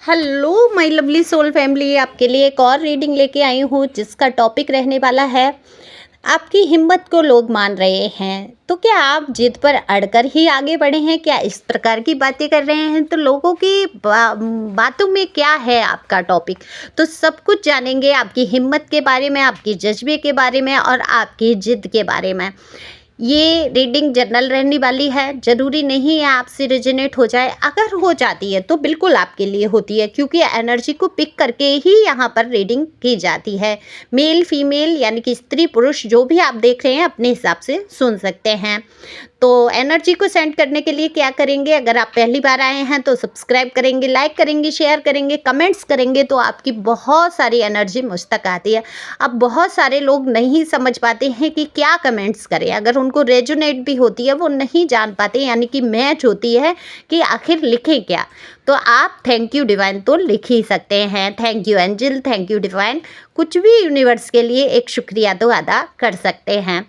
Hello my lovely soul family, आपके लिए एक और रीडिंग लेके आई हूँ जिसका टॉपिक रहने वाला है आपकी हिम्मत को लोग मान रहे हैं। तो क्या आप जिद पर अड़कर ही आगे बढ़े हैं? क्या इस प्रकार की बातें कर रहे हैं? तो लोगों की बातों में क्या है आपका टॉपिक, तो सब कुछ जानेंगे आपकी हिम्मत के बारे में, आपकी जज्बे के बारे में और आपकी जिद के बारे में। ये रीडिंग जनरल रहने वाली है, ज़रूरी नहीं है आपसे रेजोनेट हो जाए। अगर हो जाती है तो बिल्कुल आपके लिए होती है, क्योंकि एनर्जी को पिक करके ही यहाँ पर रीडिंग की जाती है। मेल फीमेल यानी कि स्त्री पुरुष जो भी आप देख रहे हैं अपने हिसाब से सुन सकते हैं। तो एनर्जी को सेंड करने के लिए क्या करेंगे, अगर आप पहली बार आए हैं तो सब्सक्राइब करेंगे, लाइक करेंगे, शेयर करेंगे, कमेंट्स करेंगे, तो आपकी बहुत सारी एनर्जी मुझ तक आती है। अब बहुत सारे लोग नहीं समझ पाते हैं कि क्या कमेंट्स करें, अगर उनको रेजोनेट भी होती है वो नहीं जान पाते, यानी कि मैच होती है कि आखिर लिखें क्या। तो आप थैंक यू डिवाइन तो लिख ही सकते हैं, thank you angel, thank you divine, कुछ भी यूनिवर्स के लिए एक शुक्रिया तो अदा कर सकते हैं।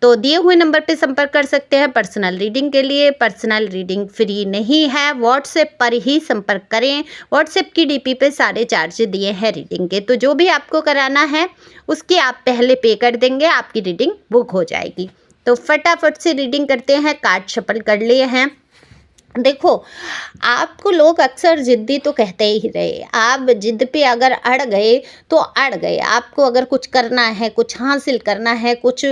तो दिए हुए नंबर पे संपर्क कर सकते हैं पर्सनल रीडिंग के लिए। पर्सनल रीडिंग फ्री नहीं है, व्हाट्सएप पर ही संपर्क करें। व्हाट्सएप की डीपी पे सारे चार्ज दिए हैं रीडिंग के, तो जो भी आपको कराना है उसकी आप पहले पे कर देंगे, आपकी रीडिंग बुक हो जाएगी। तो फटाफट से रीडिंग करते हैं। कार्ड शफल कर लिए हैं। देखो, आपको लोग अक्सर ज़िद्दी तो कहते ही रहे, आप ज़िद पे अगर अड़ गए तो अड़ गए। आपको अगर कुछ करना है, कुछ हासिल करना है, कुछ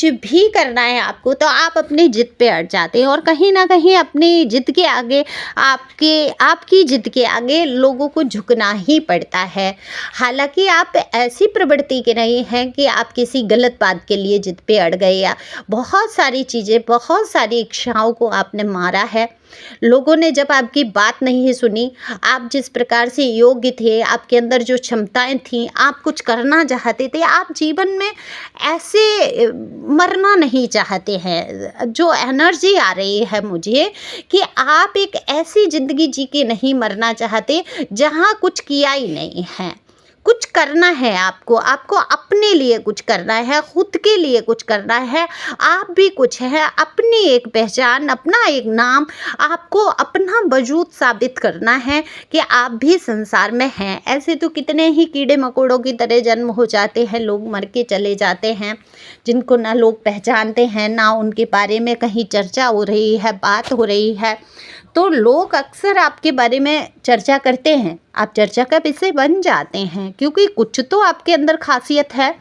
भी करना है आपको, तो आप अपनी ज़िद पे अड़ जाते हैं और कहीं ना कहीं अपनी ज़िद के आगे आपकी ज़िद के आगे लोगों को झुकना ही पड़ता है। हालांकि आप ऐसी प्रवृत्ति के नहीं हैं कि आप किसी गलत बात के लिए ज़िद पे अड़ गए, या बहुत सारी चीज़ें, बहुत सारी इच्छाओं को आपने मारा है। लोगों ने जब आपकी बात नहीं सुनी, आप जिस प्रकार से योग्य थे, आपके अंदर जो क्षमताएं थीं, आप कुछ करना चाहते थे, आप जीवन में ऐसे मरना नहीं चाहते हैं। जो एनर्जी आ रही है मुझे कि आप एक ऐसी ज़िंदगी जी के नहीं मरना चाहते जहां कुछ किया ही नहीं है। कुछ करना है आपको अपने लिए कुछ करना है, खुद के लिए कुछ करना है। आप भी कुछ है, अपनी एक पहचान, अपना एक नाम, आपको अपना वजूद साबित करना है कि आप भी संसार में हैं। ऐसे तो कितने ही कीड़े मकोड़ों की तरह जन्म हो जाते हैं, लोग मर के चले जाते हैं, जिनको ना लोग पहचानते हैं, ना उनके बारे में कहीं चर्चा हो रही है, बात हो रही है। तो लोग अक्सर आपके बारे में चर्चा करते हैं, आप चर्चा का विषय बन जाते हैं, क्योंकि कुछ तो आपके अंदर खासियत है।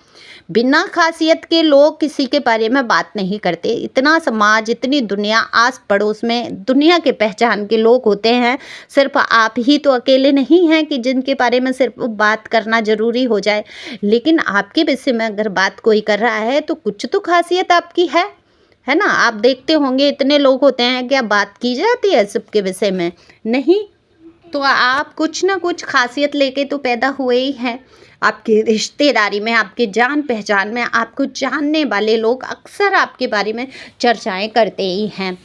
बिना खासियत के लोग किसी के बारे में बात नहीं करते। इतना समाज, इतनी दुनिया, आस पड़ोस में दुनिया के पहचान के लोग होते हैं, सिर्फ आप ही तो अकेले नहीं हैं कि जिनके बारे में सिर्फ बात करना ज़रूरी हो जाए। लेकिन आपके विषय में अगर बात कोई कर रहा है तो कुछ तो खासियत आपकी है ना। आप देखते होंगे इतने लोग होते हैं, क्या बात की जाती है सबके विषय में? नहीं। तो आप कुछ ना कुछ खासियत लेके तो पैदा हुए ही हैं। आपकी रिश्तेदारी में, आपके जान पहचान में, आपको जानने वाले लोग अक्सर आपके बारे में चर्चाएं करते ही हैं।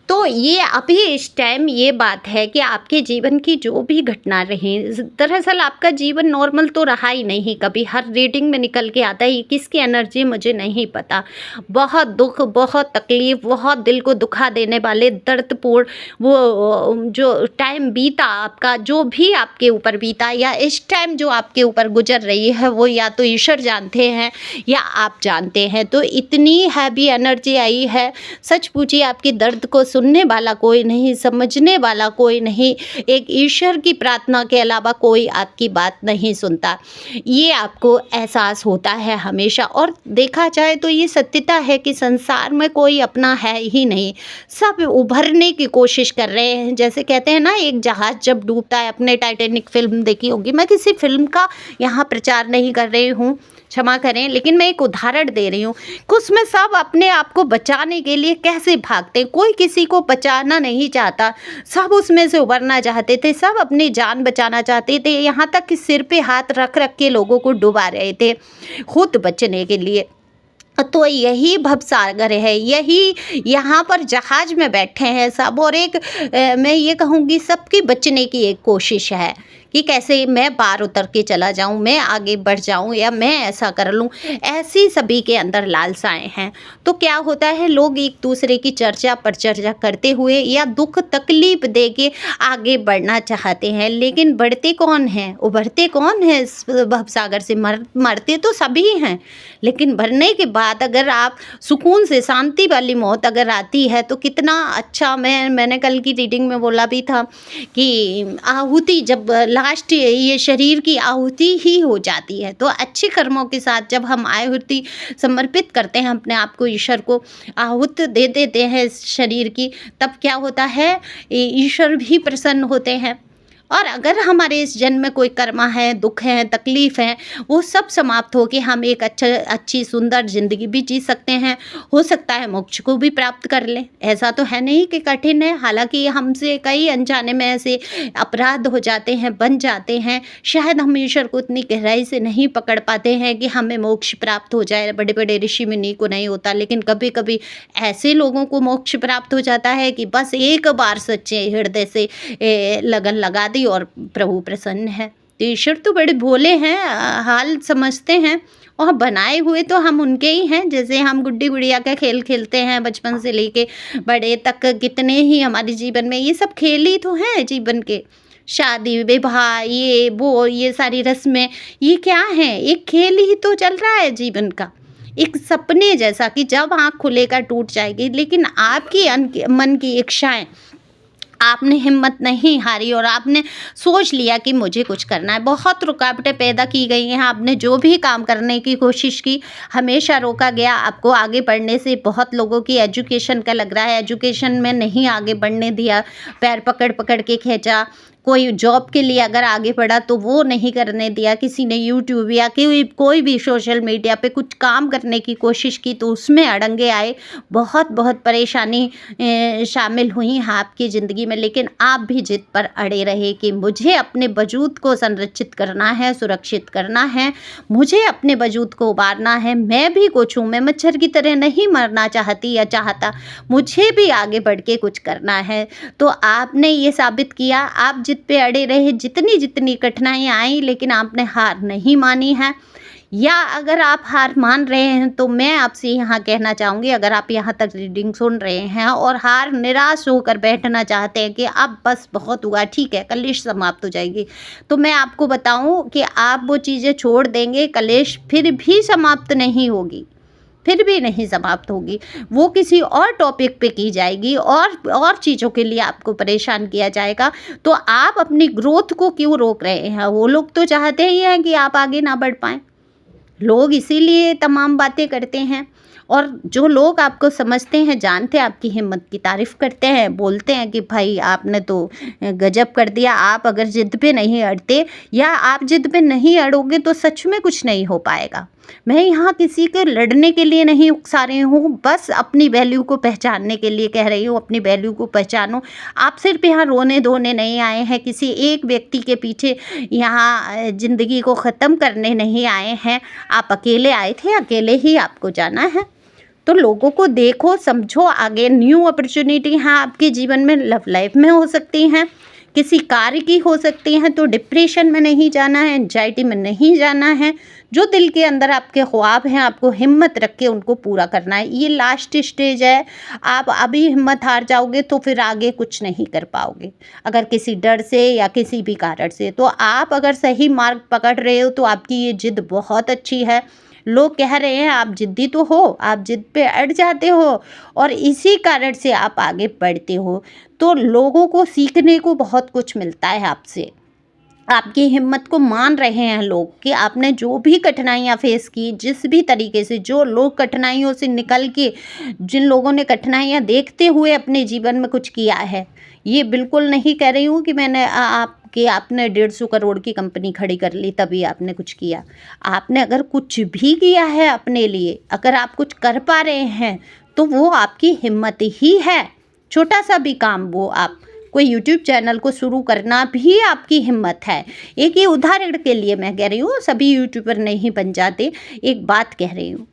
तो ये अभी इस टाइम ये बात है कि आपके जीवन की जो भी घटना रही, दरअसल आपका जीवन नॉर्मल तो रहा ही नहीं कभी। हर रीडिंग में निकल के आता है, किसकी एनर्जी मुझे नहीं पता। बहुत दुख, बहुत तकलीफ, बहुत दिल को दुखा देने वाले दर्दपूर्ण वो जो टाइम बीता आपका, जो भी आपके ऊपर बीता, या इस टाइम जो आपके ऊपर गुजर रही है, वो या तो ईश्वर जानते हैं या आप जानते हैं। तो इतनी हैवी एनर्जी आई है, सच पूछिए आपके दर्द को सुनने वाला कोई नहीं, समझने वाला कोई नहीं। एक ईश्वर की प्रार्थना के अलावा कोई आपकी बात नहीं सुनता, ये आपको एहसास होता है हमेशा। और देखा जाए तो ये सत्यता है कि संसार में कोई अपना है ही नहीं, सब उभरने की कोशिश कर रहे हैं। जैसे कहते हैं ना, एक जहाज जब डूबता है, अपने टाइटैनिक फिल्म देखी होगी, मैं किसी फिल्म का यहाँ प्रचार नहीं कर रही हूँ, क्षमा करें, लेकिन मैं एक उदाहरण दे रही हूँ कि उसमें सब अपने आप को बचाने के लिए कैसे भागते हैं। कोई किसी को बचाना नहीं चाहता, सब उसमें से उबरना चाहते थे, सब अपनी जान बचाना चाहते थे, यहाँ तक कि सिर पे हाथ रख रख के लोगों को डुबा रहे थे खुद बचने के लिए। तो यही भवसागर है, यही यहाँ पर जहाज में बैठे हैं सब, और एक मैं ये कहूँगी सबकी बचने की एक कोशिश है कि कैसे मैं पार उतर के चला जाऊं, मैं आगे बढ़ जाऊं या मैं ऐसा कर लूं। ऐसी सभी के अंदर लालसाएं हैं। तो क्या होता है, लोग एक दूसरे की चर्चा पर चर्चा करते हुए या दुख तकलीफ दे के आगे बढ़ना चाहते हैं, लेकिन बढ़ते कौन हैं, उभरते कौन है इस भवसागर से? मरते तो सभी हैं, लेकिन मरने के बाद अगर आप सुकून से शांति वाली मौत अगर आती है तो कितना अच्छा। मैंने कल की रीडिंग में बोला भी था कि आहुति जब लास्ट ये शरीर की आहुति ही हो जाती है, तो अच्छे कर्मों के साथ जब हम आहुति समर्पित करते हैं अपने आप को, ईश्वर को आहुति दे देते हैं इस शरीर की, तब क्या होता है, ईश्वर भी प्रसन्न होते हैं। और अगर हमारे इस जन्म में कोई कर्मा है, दुख है, तकलीफ़ है, वो सब समाप्त हो के हम एक अच्छी सुंदर ज़िंदगी भी जी सकते हैं। हो सकता है मोक्ष को भी प्राप्त कर लें। ऐसा तो है नहीं कि कठिन है। हालांकि हमसे कई अनजाने में ऐसे अपराध हो जाते हैं, बन जाते हैं। शायद हम ईश्वर को इतनी गहराई से नहीं पकड़ पाते हैं कि हमें मोक्ष प्राप्त हो जाए। बड़े बड़े ऋषि मुनि को नहीं होता, लेकिन कभी कभी ऐसे लोगों को मोक्ष प्राप्त हो जाता है कि बस एक बार सच्चे हृदय से लगन लगा दी और प्रभु प्रसन्न है। तो ईश्वर तो बड़े भोले हैं, हाल समझते हैं, और बनाए हुए तो हम उनके ही हैं। जैसे हम गुड्डी गुड़िया का खेल खेलते हैं बचपन से लेके बड़े तक, कितने ही हमारे जीवन में ये सब खेल ही तो हैं जीवन के। शादी विवाह ये सारी रस्में, ये क्या है, एक खेल ही तो चल रहा है जीवन का, एक सपने जैसा कि जब आँख खुलेगा टूट जाएगी। लेकिन आपकी मन की इच्छाएं, आपने हिम्मत नहीं हारी और आपने सोच लिया कि मुझे कुछ करना है। बहुत रुकावटें पैदा की गई हैं, आपने जो भी काम करने की कोशिश की हमेशा रोका गया आपको आगे बढ़ने से। बहुत लोगों की एजुकेशन का लग रहा है, एजुकेशन में नहीं आगे बढ़ने दिया, पैर पकड़ पकड़ के खींचा। कोई जॉब के लिए अगर आगे बढ़ा तो वो नहीं करने दिया। किसी ने यूट्यूब या कोई भी सोशल मीडिया पे कुछ काम करने की कोशिश की तो उसमें अड़ंगे आए। बहुत बहुत परेशानी शामिल हुई आपकी ज़िंदगी में, लेकिन आप भी जिद पर अड़े रहे कि मुझे अपने वजूद को संरक्षित करना है, सुरक्षित करना है, मुझे अपने वजूद को उबारना है। मैं भी कुछ हूँ, मैं मच्छर की तरह नहीं मरना चाहती या चाहता, मुझे भी आगे बढ़ के कुछ करना है। तो आपने ये साबित किया, आप जिद पे अड़े रहे, जितनी कठिनाइयाँ आई, लेकिन आपने हार नहीं मानी है। या अगर आप हार मान रहे हैं तो मैं आपसे यहाँ कहना चाहूँगी, अगर आप यहाँ तक रीडिंग सुन रहे हैं और हार निराश होकर बैठना चाहते हैं कि अब बस बहुत हुआ, ठीक है, कलेश समाप्त हो जाएगी, तो मैं आपको बताऊँ कि आप वो चीज़ें छोड़ देंगे, कलेश फिर भी समाप्त नहीं होगी, फिर भी नहीं समाप्त होगी। वो किसी और टॉपिक पे की जाएगी और चीज़ों के लिए आपको परेशान किया जाएगा। तो आप अपनी ग्रोथ को क्यों रोक रहे हैं? वो लोग तो चाहते ही हैं कि आप आगे ना बढ़ पाएँ। लोग इसीलिए तमाम बातें करते हैं। और जो लोग आपको समझते हैं, जानते हैं, आपकी हिम्मत की तारीफ़ करते हैं, बोलते हैं कि भाई आपने तो गजब कर दिया। आप अगर ज़िद पे नहीं अड़ते या आप ज़िद पे नहीं अड़ोगे तो सच में कुछ नहीं हो पाएगा। मैं यहाँ किसी के लड़ने के लिए नहीं उकसा रही हूँ, बस अपनी वैल्यू को पहचानने के लिए कह रही हूँ। अपनी वैल्यू को पहचानो। आप सिर्फ यहाँ रोने धोने नहीं आए हैं, किसी एक व्यक्ति के पीछे यहाँ ज़िंदगी को ख़त्म करने नहीं आए हैं। आप अकेले आए थे, अकेले ही आपको जाना है। तो लोगों को देखो, समझो, आगे न्यू अपॉर्चुनिटी हैं आपके जीवन में, लव लाइफ में हो सकती हैं, किसी कार्य की हो सकती हैं। तो डिप्रेशन में नहीं जाना है, एंजाइटी में नहीं जाना है। जो दिल के अंदर आपके ख्वाब हैं, आपको हिम्मत रख के उनको पूरा करना है। ये लास्ट स्टेज है। आप अभी हिम्मत हार जाओगे तो फिर आगे कुछ नहीं कर पाओगे, अगर किसी डर से या किसी भी कारण से। तो आप अगर सही मार्ग पकड़ रहे हो तो आपकी ये जिद बहुत अच्छी है। लोग कह रहे हैं आप जिद्दी तो हो, आप जिद पे अड़ जाते हो और इसी कारण से आप आगे बढ़ते हो। तो लोगों को सीखने को बहुत कुछ मिलता है आपसे। आपकी हिम्मत को मान रहे हैं लोग कि आपने जो भी कठिनाइयाँ फेस की, जिस भी तरीके से, जो लोग कठिनाइयों से निकल के, जिन लोगों ने कठिनाइयाँ देखते हुए अपने जीवन में कुछ किया है। ये बिल्कुल नहीं कह रही हूँ कि मैंने कि आपने 150 करोड़ की कंपनी खड़ी कर ली तभी आपने कुछ किया। आपने अगर कुछ भी किया है अपने लिए, अगर आप कुछ कर पा रहे हैं तो वो आपकी हिम्मत ही है। छोटा सा भी काम, वो आप कोई यूट्यूब चैनल को शुरू करना भी आपकी हिम्मत है। एक ये उदाहरण के लिए मैं कह रही हूँ, सभी यूट्यूबर नहीं बन जाते, एक बात कह रही हूँ,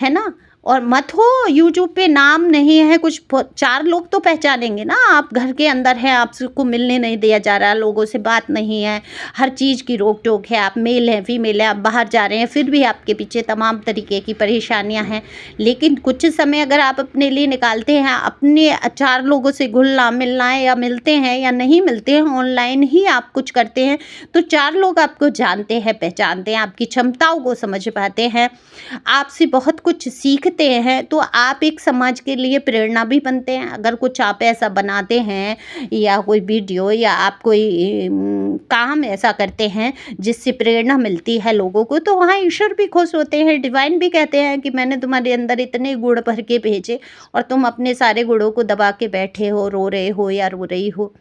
है ना। और मत हो यूट्यूब पे नाम नहीं है कुछ, 4 लोग तो पहचानेंगे ना। आप घर के अंदर हैं, आपको मिलने नहीं दिया जा रहा, लोगों से बात नहीं है, हर चीज़ की रोक टोक है, आप मेल हैं फीमेल हैं, आप बाहर जा रहे हैं, फिर भी आपके पीछे तमाम तरीके की परेशानियां हैं। लेकिन कुछ समय अगर आप अपने लिए निकालते हैं, अपने 4 लोगों से घुलना मिलना है, या मिलते हैं या नहीं मिलते हैं, ऑनलाइन ही आप कुछ करते हैं, तो 4 लोग आपको जानते हैं, पहचानते हैं, आपकी क्षमताओं को समझ पाते हैं, आपसे बहुत कुछ सीखते हैं। तो आप एक समाज के लिए प्रेरणा भी बनते हैं। अगर कुछ आप ऐसा बनाते हैं या कोई वीडियो या आप कोई काम ऐसा करते हैं जिससे प्रेरणा मिलती है लोगों को, तो वहाँ ईश्वर भी खुश होते हैं, डिवाइन भी कहते हैं कि मैंने तुम्हारे अंदर इतने गुण भर के भेजे और तुम अपने सारे गुणों को दबा के बैठे हो, रो रहे हो या रो रही हो।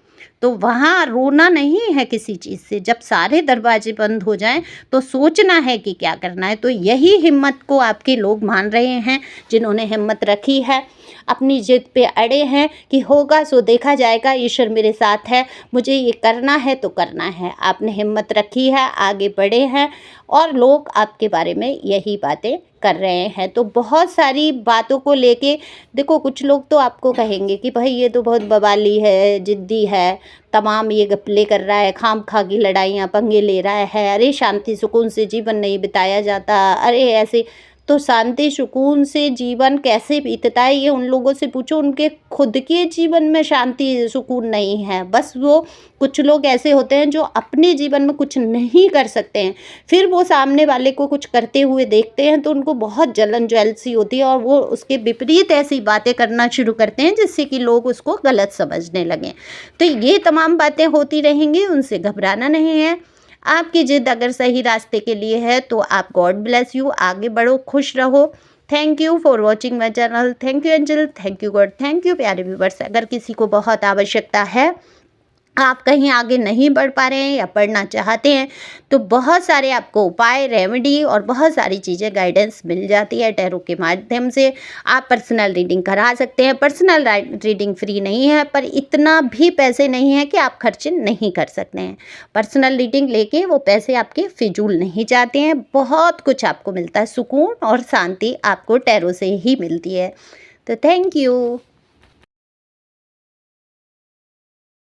तो वहाँ रोना नहीं है किसी चीज़ से। जब सारे दरवाजे बंद हो जाएं तो सोचना है कि क्या करना है। तो यही हिम्मत को आपके लोग मान रहे हैं, जिन्होंने हिम्मत रखी है, अपनी जिद पे अड़े हैं कि होगा सो देखा जाएगा, ईश्वर मेरे साथ है, मुझे ये करना है तो करना है। आपने हिम्मत रखी है, आगे बढ़े हैं और लोग आपके बारे में यही बातें कर रहे हैं। तो बहुत सारी बातों को लेके देखो, कुछ लोग तो आपको कहेंगे कि भाई ये तो बहुत बवाली है, जिद्दी है, तमाम ये गप्ले कर रहा है, खामखा की लड़ाइयाँ पंगे ले रहा है, अरे शांति सुकून से जीवन नहीं बिताया जाता, अरे ऐसे। तो शांति सुकून से जीवन कैसे बीतता है ये उन लोगों से पूछो, उनके खुद के जीवन में शांति सुकून नहीं है। बस वो कुछ लोग ऐसे होते हैं जो अपने जीवन में कुछ नहीं कर सकते हैं, फिर वो सामने वाले को कुछ करते हुए देखते हैं तो उनको बहुत जलन जेलसी होती है और वो उसके विपरीत ऐसी बातें करना शुरू करते हैं जिससे कि लोग उसको गलत समझने लगें। तो ये तमाम बातें होती रहेंगी, उनसे घबराना नहीं है। आपकी जिद अगर सही रास्ते के लिए है तो आप, गॉड ब्लेस यू, आगे बढ़ो, खुश रहो। Thank you for watching my channel. Thank you angel, thank you God, thank you प्यारे व्यूवर्स। अगर किसी को बहुत आवश्यकता है, आप कहीं आगे नहीं बढ़ पा रहे हैं या पढ़ना चाहते हैं, तो बहुत सारे आपको उपाय, रेमेडी और बहुत सारी चीज़ें, गाइडेंस मिल जाती है टैरो के माध्यम से। आप पर्सनल रीडिंग करा सकते हैं। पर्सनल रीडिंग फ्री नहीं है, पर इतना भी पैसे नहीं है कि आप खर्च नहीं कर सकते हैं। पर्सनल रीडिंग लेके वो पैसे आपके फिजूल नहीं जाते हैं, बहुत कुछ आपको मिलता है, सुकून और शांति आपको टैरो से ही मिलती है। तो थैंक यू।